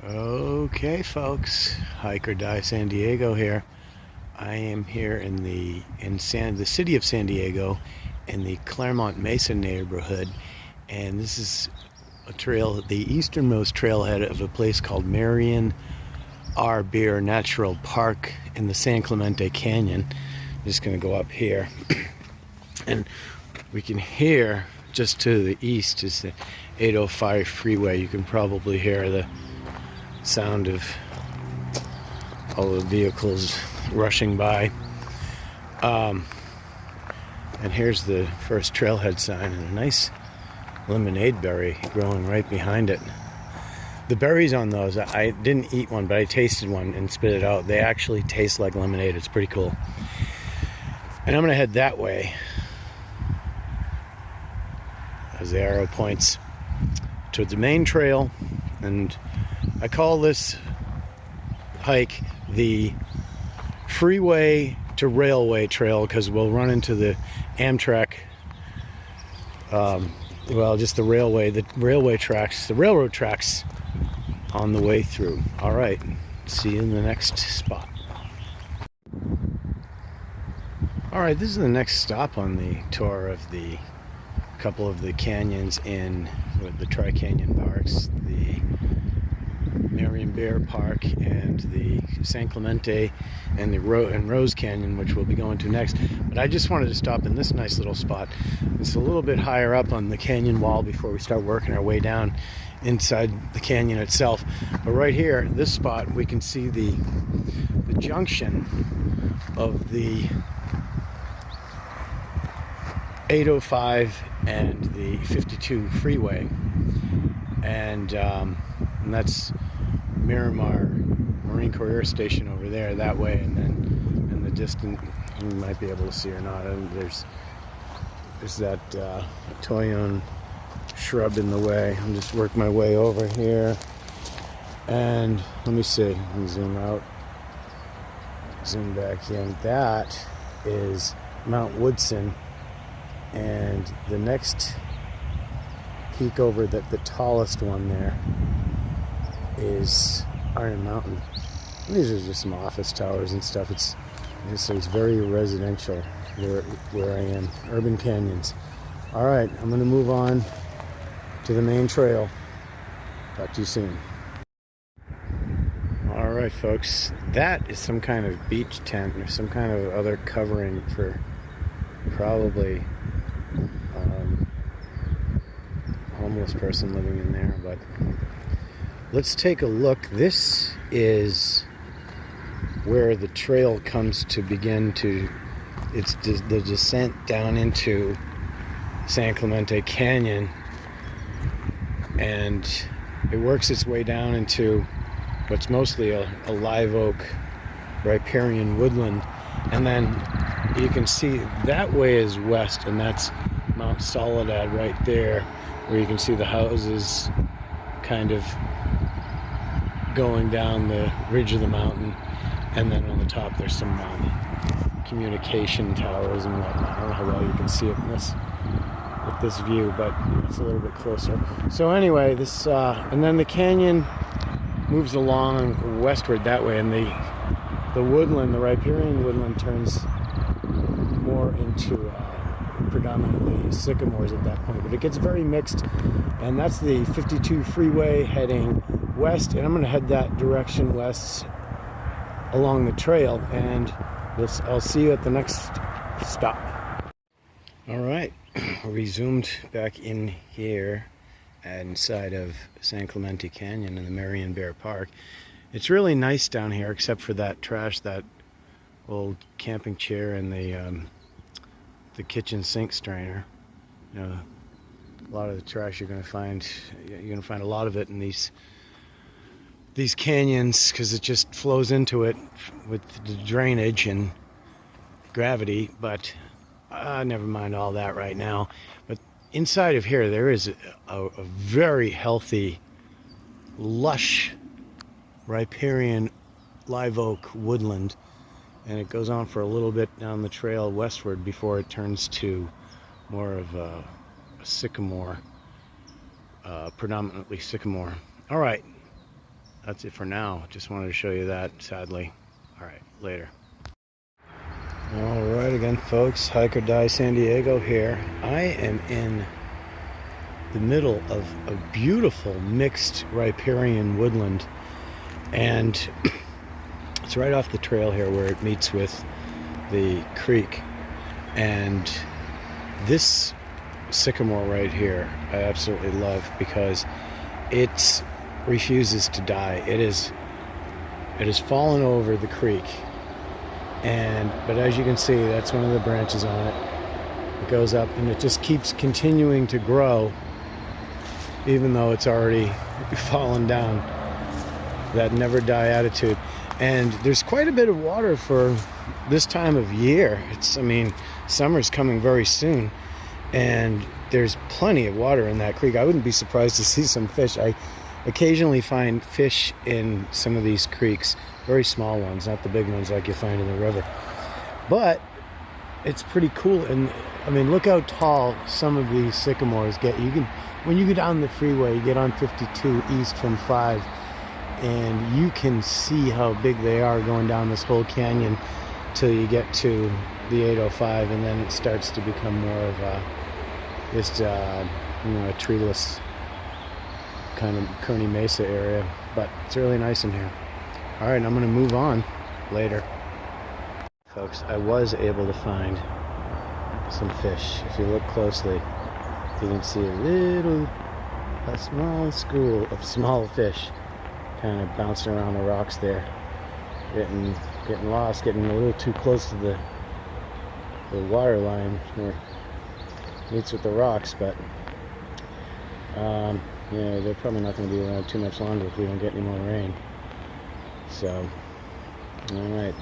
Okay, folks, Hike or Die San Diego here. I am here in the city of San Diego, in the Claremont Mesa neighborhood, and this is a trail, the easternmost trailhead of a place called Marion R. Beer Natural Park in the San Clemente Canyon. I'm just going to go up here, and we can hear just to the east is the 805 freeway. You can probably hear the sound of all the vehicles rushing by. And here's the first trailhead sign, and a nice lemonade berry growing right behind it. The berries on those, I didn't eat one, but I tasted one and spit it out. They actually taste like lemonade. It's pretty cool. And I'm gonna head that way as the arrow points towards the main trail. And I call this hike the freeway to railway trail because we'll run into the Amtrak, just the railroad tracks on the way through. All right, see you in the next spot. All right, this is the next stop on the tour of the couple of the canyons in the Tri-Canyon parks, the Marion Bear Park and the San Clemente and the Rose Canyon, which we'll be going to next. But I just wanted to stop in this nice little spot. It's a little bit higher up on the canyon wall before we start working our way down inside the canyon itself. But right here, this spot, we can see the junction of the 805 and the 52 freeway, and that's Miramar Marine Corps Air Station over there that way, and then in the distance, you might be able to see or not, and there's that toyon shrub in the way. I'll just work my way over here, and let me see, let me zoom out, zoom back in. That is Mount Woodson, and the next peak over the tallest one there is Iron Mountain. These are just some office towers and stuff. It's very residential where I am. Urban canyons. All right, I'm going to move on to the main trail. Talk to you soon. All right, folks, that is some kind of beach tent or some kind of other covering for probably homeless person living in there, but let's take a look. This is where the trail comes to begin to, it's the descent down into San Clemente Canyon, and it works its way down into what's mostly a live oak riparian woodland, and then you can see that way is west, and that's Mount Soledad right there, where you can see the houses kind of going down the ridge of the mountain, and then on the top there's some communication towers and whatnot. I don't know how well you can see it with this view, but it's a little bit closer. So anyway, this and then the canyon moves along westward that way, and the woodland, the riparian woodland, turns more into predominantly sycamores at that point, but it gets very mixed, and that's the 52 freeway heading west, and I'm going to head that direction west along the trail, and I'll see you at the next stop. All right, resumed back in here inside of San Clemente Canyon in the Marion Bear Park. It's really nice down here, except for that trash, that old camping chair and the kitchen sink strainer. You know, a lot of the trash you're going to find a lot of it in these canyons, because it just flows into it with the drainage and gravity. But never mind all that right now. But inside of here, there is a very healthy, lush riparian live oak woodland, and it goes on for a little bit down the trail westward before it turns to more of a sycamore, predominantly sycamore. All right, that's it for now. Just wanted to show you that, sadly. All right, later. All right, again, folks, Hike or Die San Diego here. I am in the middle of a beautiful mixed riparian woodland, and it's right off the trail here where it meets with the creek. And this sycamore right here I absolutely love because it refuses to die. It has fallen over the creek, but as you can see, that's one of the branches on it. It goes up and it just keeps continuing to grow even though it's already fallen down. That never die attitude. And there's quite a bit of water for this time of year. Summer's coming very soon, and there's plenty of water in that creek. I wouldn't be surprised to see some fish. I occasionally find fish in some of these creeks, very small ones, not the big ones like you find in the river. But it's pretty cool. And look how tall some of these sycamores get. When you go down the freeway, you get on 52 east from 5, and you can see how big they are going down this whole canyon till you get to the 805, and then it starts to become more of a treeless kind of Kearney Mesa area. But it's really nice in here. All right, I'm going to move on later. Folks, I was able to find some fish. If you look closely, you can see a small school of small fish kind of bouncing around the rocks there, getting lost, getting a little too close to the water line where it meets with the rocks. But they're probably not going to be around too much longer if we don't get any more rain. So, all right,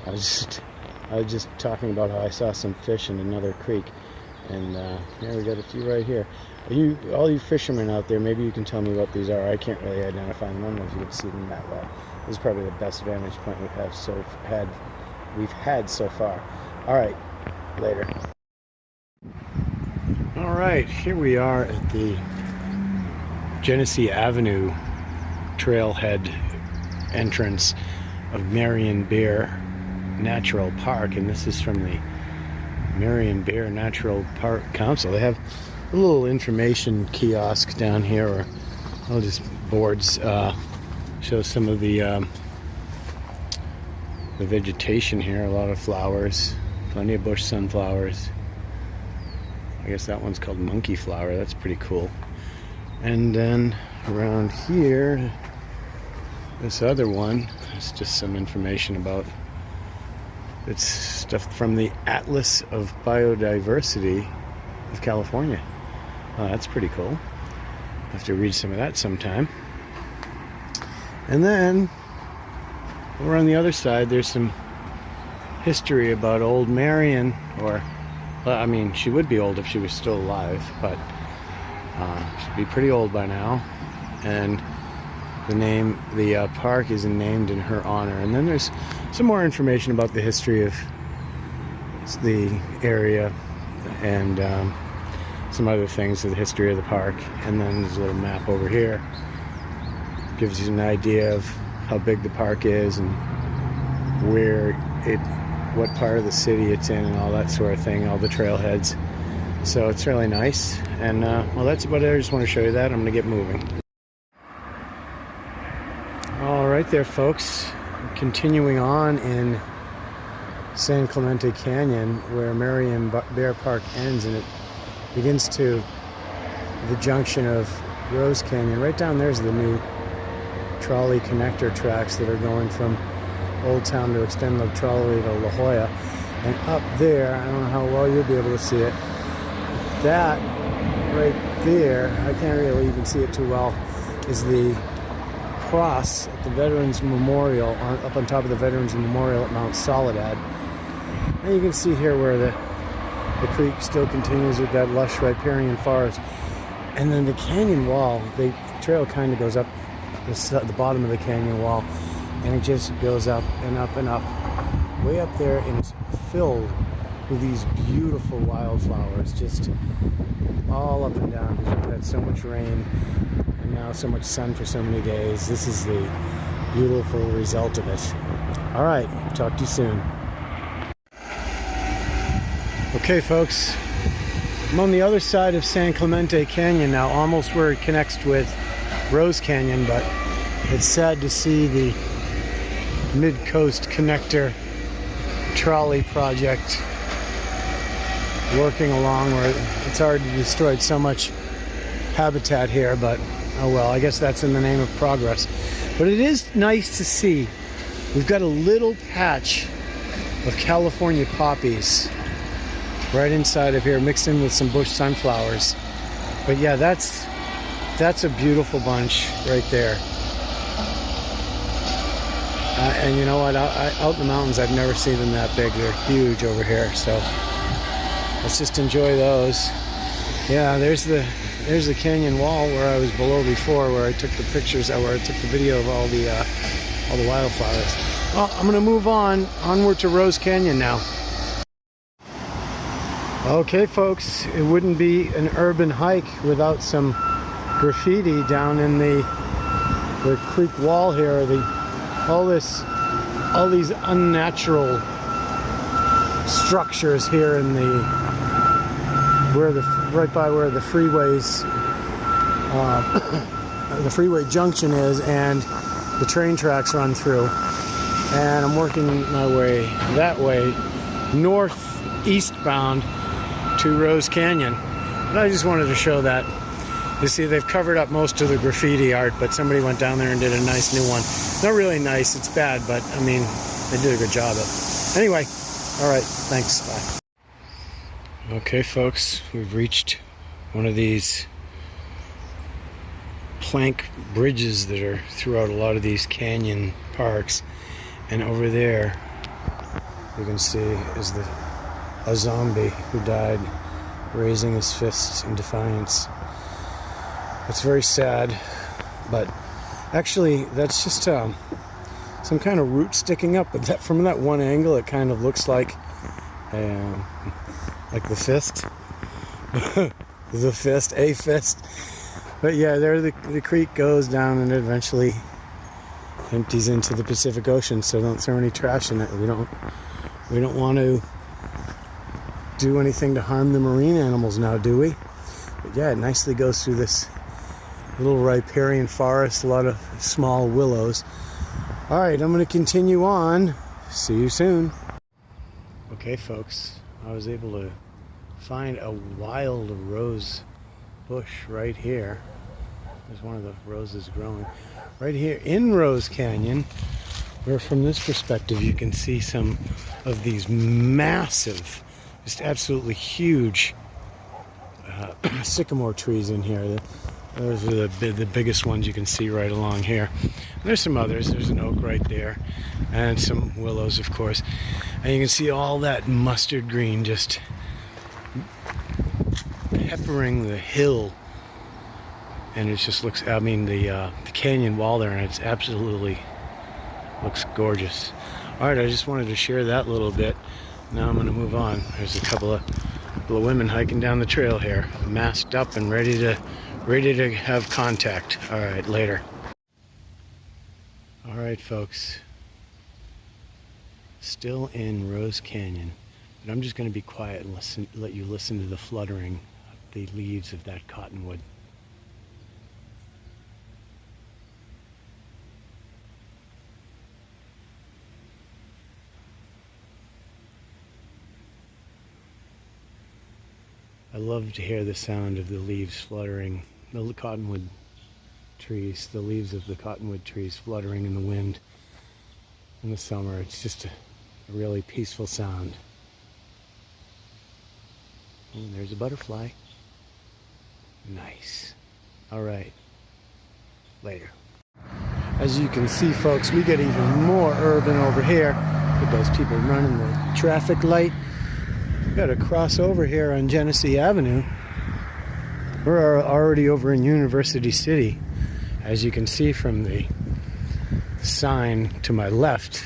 I was just talking about how I saw some fish in another creek, and here we got a few right here. All you fishermen out there, maybe you can tell me what these are. I can't really identify them. I don't know if you can see them that well. This is probably the best vantage point we've had so far. All right, later. All right, here we are at the Genesee Avenue trailhead entrance of Marion Bear Natural Park, and this is from the Marion Bear Natural Park Council. They have a little information kiosk down here, or just boards, show some of the vegetation here. A lot of flowers, plenty of bush sunflowers. I guess that one's called monkey flower. That's pretty cool. And then around here, this other one is just some information about it's stuff from the Atlas of Biodiversity of California. That's pretty cool. I'll have to read some of that sometime. And then over on the other side, there's some history about old Marion, she would be old if she was still alive, but she'd be pretty old by now. And the park is named in her honor. And then there's some more information about the history of the area and some other things of the history of the park. And then there's a little map over here. Gives you an idea of how big the park is and what part of the city it's in and all that sort of thing, all the trailheads. So it's really nice. And that's about it. I just want to show you that. I'm going to get moving. All right there, folks. Continuing on in San Clemente Canyon, where Marion Bear Park ends, and it begins to the junction of Rose Canyon. Right down there's the new trolley connector tracks that are going from Old Town to extend the trolley to La Jolla. And up there, I don't know how well you'll be able to see it, that right there, I can't really even see it too well, is the cross at the Veterans Memorial, up on top of the Veterans Memorial at Mount Soledad. And you can see here where the creek still continues with that lush riparian forest. And then the canyon wall, the trail kind of goes up the bottom of the canyon wall, and it just goes up and up and up, way up there, and it's filled with these beautiful wildflowers, just all up and down, because we've had so much rain. And now, so much sun for so many days. This is the beautiful result of it. All right, talk to you soon. Okay, folks, I'm on the other side of San Clemente Canyon now, almost where it connects with Rose Canyon, but it's sad to see the Mid-Coast Connector trolley project working along where it's already destroyed so much habitat here, but oh well, I guess that's in the name of progress. But it is nice to see we've got a little patch of California poppies right inside of here, mixed in with some bush sunflowers. But yeah, that's a beautiful bunch right there. And you know what, out in the mountains I've never seen them that big. They're huge over here, so let's just enjoy those. Yeah, there's the canyon wall where I was below before, where I took the pictures, where I took the video of all the wildflowers. Well, I'm gonna move onward to Rose Canyon now. Okay, folks, it wouldn't be an urban hike without some graffiti down in the creek wall here. All these unnatural structures here in right by where the freeways, the freeway junction is, and the train tracks run through. And I'm working my way that way, northeastbound to Rose Canyon. And I just wanted to show that. You see, they've covered up most of the graffiti art, but somebody went down there and did a nice new one. Not really nice, it's bad, but I mean, they did a good job of it. Anyway, all right, thanks, bye. Okay, folks, we've reached one of these plank bridges that are throughout a lot of these canyon parks. And over there, you can see, is a zombie who died raising his fists in defiance. It's very sad, but actually that's just some kind of root sticking up, but from that one angle it kind of looks like the fist. A fist. But yeah, there the creek goes down and it eventually empties into the Pacific Ocean, so don't throw any trash in it. We don't want to do anything to harm the marine animals now, do we? But yeah, it nicely goes through this little riparian forest, a lot of small willows. All right, I'm going to continue on. See you soon. Okay, folks, I was able to find a wild rose bush right here. There's one of the roses growing right here in Rose Canyon, where from this perspective you can see some of these massive, just absolutely huge sycamore trees in here. Those are the biggest ones you can see right along here. There's some others. There's an oak right there, and some willows, of course. And you can see all that mustard green just peppering the hill, and it just looks, I mean, the canyon wall there, and it's absolutely looks gorgeous. All right, I just wanted to share that little bit. Now I'm going to move on. There's a couple of women hiking down the trail here, masked up and ready to have contact. All right, later. All right, folks, still in Rose Canyon, but I'm just going to be quiet and let you listen to the fluttering of the leaves of that cottonwood. I love to hear the sound of the leaves fluttering, the cottonwood trees, the leaves of the cottonwood trees fluttering in the wind in the summer. It's just a really peaceful sound. And there's a butterfly. Nice. All right. Later. As you can see, folks, we get even more urban over here with those people running the traffic light. We've got to cross over here on Genesee Avenue. We're already over in University City. As you can see from the sign to my left,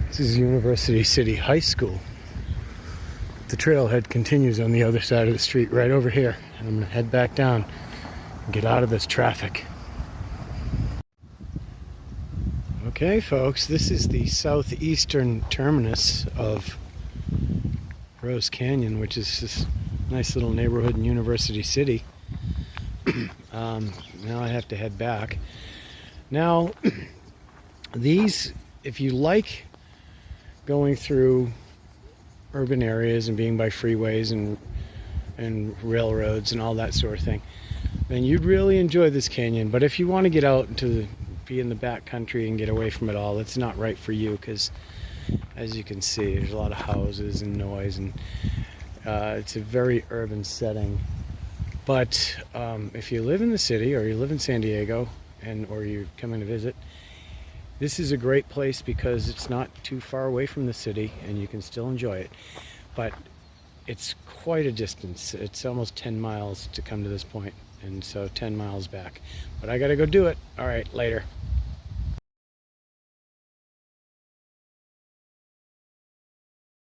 this is University City High School. The trailhead continues on the other side of the street right over here. And I'm going to head back down get out of this traffic. Okay, folks, this is the southeastern terminus of Rose Canyon, which is this nice little neighborhood in University City. Now I have to head back. Now, these, if you like going through urban areas and being by freeways and railroads and all that sort of thing, then you'd really enjoy this canyon. But if you want to get out to be in the back country and get away from it all, it's not right for you, because as you can see, there's a lot of houses and noise, and it's a very urban setting. But if you live in the city, or you live in San Diego, or you're coming to visit, this is a great place because it's not too far away from the city and you can still enjoy it. But it's quite a distance. It's almost 10 miles to come to this point, and so 10 miles back. But I gotta go do it. All right, later.